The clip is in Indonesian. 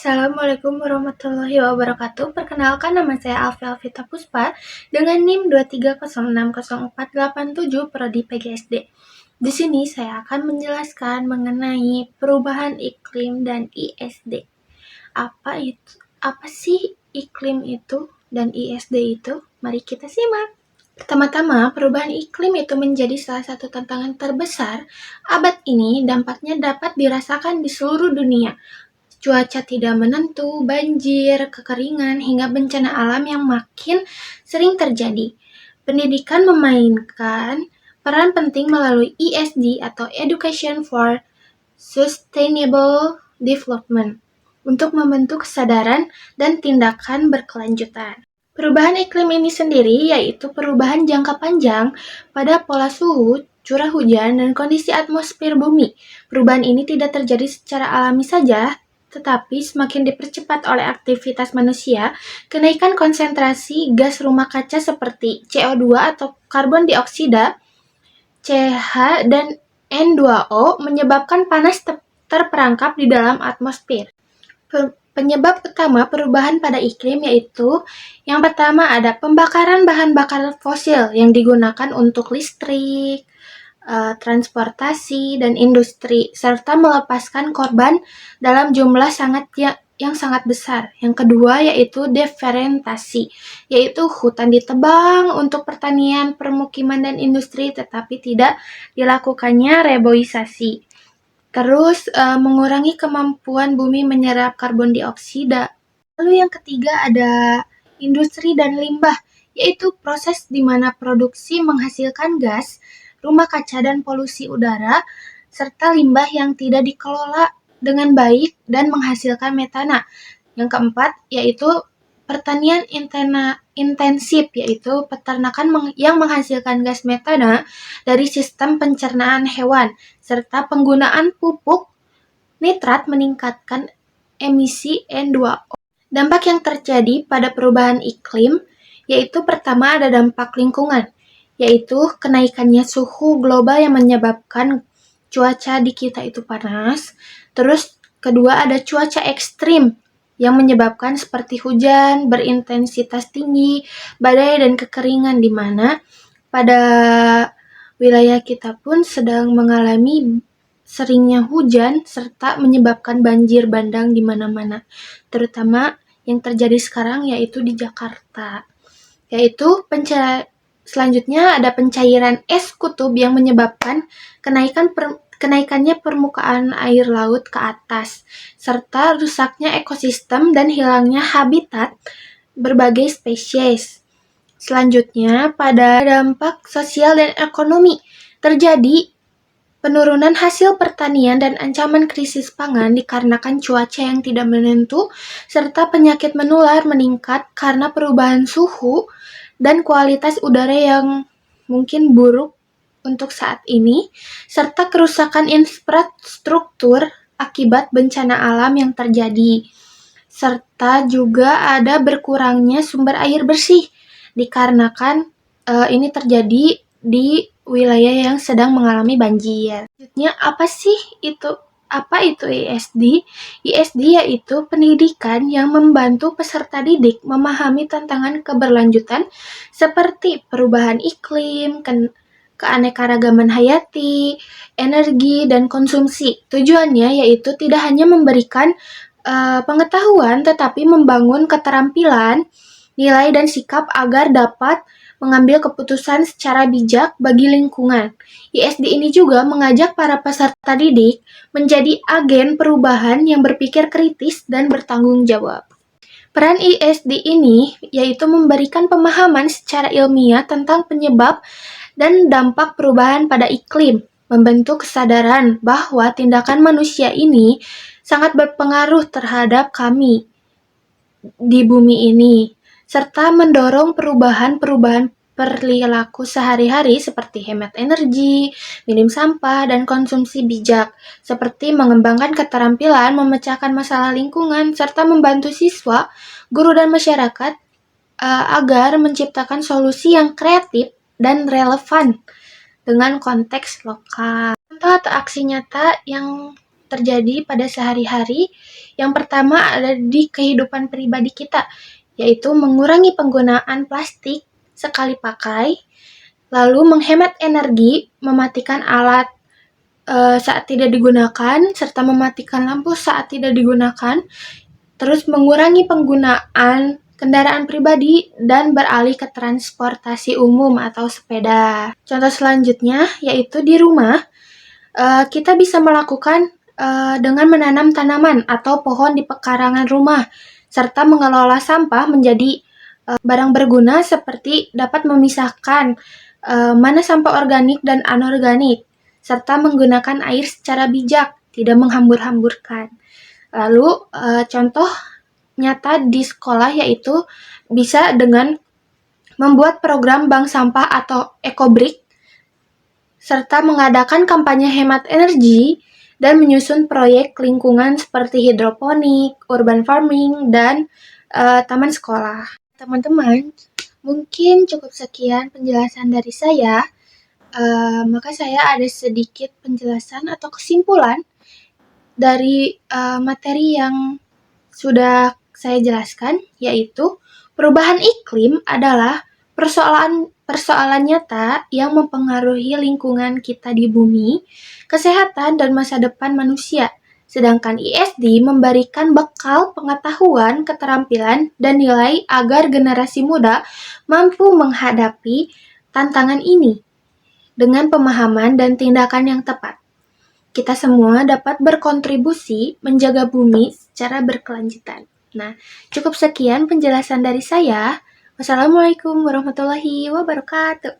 Assalamualaikum warahmatullahi wabarakatuh. Perkenalkan, nama saya Alfita Puspa dengan NIM 230604887 Prodi PGSD. Di sini saya akan menjelaskan mengenai perubahan iklim dan ISD. Apa sih iklim itu dan ISD itu? Mari kita simak. Pertama-tama, perubahan iklim itu menjadi salah satu tantangan terbesar abad ini. Dampaknya dapat dirasakan di seluruh dunia. Cuaca tidak menentu, banjir, kekeringan, hingga bencana alam yang makin sering terjadi. Pendidikan memainkan peran penting melalui ESD atau Education for Sustainable Development untuk membentuk kesadaran dan tindakan berkelanjutan. Perubahan iklim ini sendiri yaitu perubahan jangka panjang pada pola suhu, curah hujan, dan kondisi atmosfer bumi. Perubahan ini tidak terjadi secara alami saja, tetapi semakin dipercepat oleh aktivitas manusia. Kenaikan konsentrasi gas rumah kaca seperti CO2 atau karbon dioksida, CH, dan N2O menyebabkan panas terperangkap di dalam atmosfer. Penyebab utama perubahan pada iklim yaitu yang pertama ada pembakaran bahan bakar fosil yang digunakan untuk listrik, transportasi, dan industri, serta melepaskan korban dalam jumlah yang sangat besar. Yang kedua yaitu deforestasi, yaitu hutan ditebang untuk pertanian, permukiman, dan industri, tetapi tidak dilakukannya reboisasi. Terus mengurangi kemampuan bumi menyerap karbon dioksida. Lalu yang ketiga ada industri dan limbah, yaitu proses di mana produksi menghasilkan gas rumah kaca dan polusi udara, serta limbah yang tidak dikelola dengan baik dan menghasilkan metana. Yang keempat yaitu pertanian intensif, yaitu peternakan yang menghasilkan gas metana dari sistem pencernaan hewan, serta penggunaan pupuk nitrat meningkatkan emisi N2O. Dampak yang terjadi pada perubahan iklim yaitu pertama ada dampak lingkungan, yaitu kenaikannya suhu global yang menyebabkan cuaca di kita itu panas. Terus kedua ada cuaca ekstrim yang menyebabkan seperti hujan berintensitas tinggi, badai, dan kekeringan, di mana pada wilayah kita pun sedang mengalami seringnya hujan serta menyebabkan banjir bandang di mana-mana. Terutama yang terjadi sekarang yaitu di Jakarta. Selanjutnya ada pencairan es kutub yang menyebabkan kenaikannya permukaan air laut ke atas, serta rusaknya ekosistem dan hilangnya habitat berbagai spesies. Selanjutnya, pada dampak sosial dan ekonomi, terjadi penurunan hasil pertanian dan ancaman krisis pangan dikarenakan cuaca yang tidak menentu, serta penyakit menular meningkat karena perubahan suhu dan kualitas udara yang mungkin buruk untuk saat ini, serta kerusakan infrastruktur akibat bencana alam yang terjadi. Serta juga ada berkurangnya sumber air bersih dikarenakan ini terjadi di wilayah yang sedang mengalami banjir. Selanjutnya, apa itu ISD? ISD yaitu pendidikan yang membantu peserta didik memahami tantangan keberlanjutan seperti perubahan iklim, keanekaragaman hayati, energi, dan konsumsi. Tujuannya yaitu tidak hanya memberikan pengetahuan, tetapi membangun keterampilan, nilai, dan sikap agar dapat mengambil keputusan secara bijak bagi lingkungan. ISD ini juga mengajak para peserta didik menjadi agen perubahan yang berpikir kritis dan bertanggung jawab. Peran ISD ini yaitu memberikan pemahaman secara ilmiah tentang penyebab dan dampak perubahan pada iklim, membentuk kesadaran bahwa tindakan manusia ini sangat berpengaruh terhadap kami di bumi ini, serta mendorong perubahan perilaku sehari-hari seperti hemat energi, minim sampah, dan konsumsi bijak, seperti mengembangkan keterampilan memecahkan masalah lingkungan, serta membantu siswa, guru, dan masyarakat agar menciptakan solusi yang kreatif dan relevan dengan konteks lokal. Contoh atau aksi nyata yang terjadi pada sehari-hari. Yang pertama ada di kehidupan pribadi kita, yaitu mengurangi penggunaan plastik sekali pakai, lalu menghemat energi, mematikan alat saat tidak digunakan, serta mematikan lampu saat tidak digunakan, terus mengurangi penggunaan kendaraan pribadi dan beralih ke transportasi umum atau sepeda. Contoh selanjutnya yaitu di rumah, kita bisa melakukan dengan menanam tanaman atau pohon di pekarangan rumah, serta mengelola sampah menjadi barang berguna seperti dapat memisahkan mana sampah organik dan anorganik, serta menggunakan air secara bijak, tidak menghambur-hamburkan. Lalu contoh nyata di sekolah yaitu bisa dengan membuat program bank sampah atau ekobrik, serta mengadakan kampanye hemat energi dan menyusun proyek lingkungan seperti hidroponik, urban farming, dan taman sekolah. Teman-teman, mungkin cukup sekian penjelasan dari saya. Maka saya ada sedikit penjelasan atau kesimpulan dari materi yang sudah saya jelaskan, yaitu perubahan iklim adalah persoalan nyata yang mempengaruhi lingkungan kita di bumi, kesehatan dan masa depan manusia. Sedangkan ISD memberikan bekal pengetahuan, keterampilan, dan nilai agar generasi muda mampu menghadapi tantangan ini dengan pemahaman dan tindakan yang tepat. Kita semua dapat berkontribusi menjaga bumi secara berkelanjutan. Nah, cukup sekian penjelasan dari saya. Wassalamualaikum warahmatullahi wabarakatuh.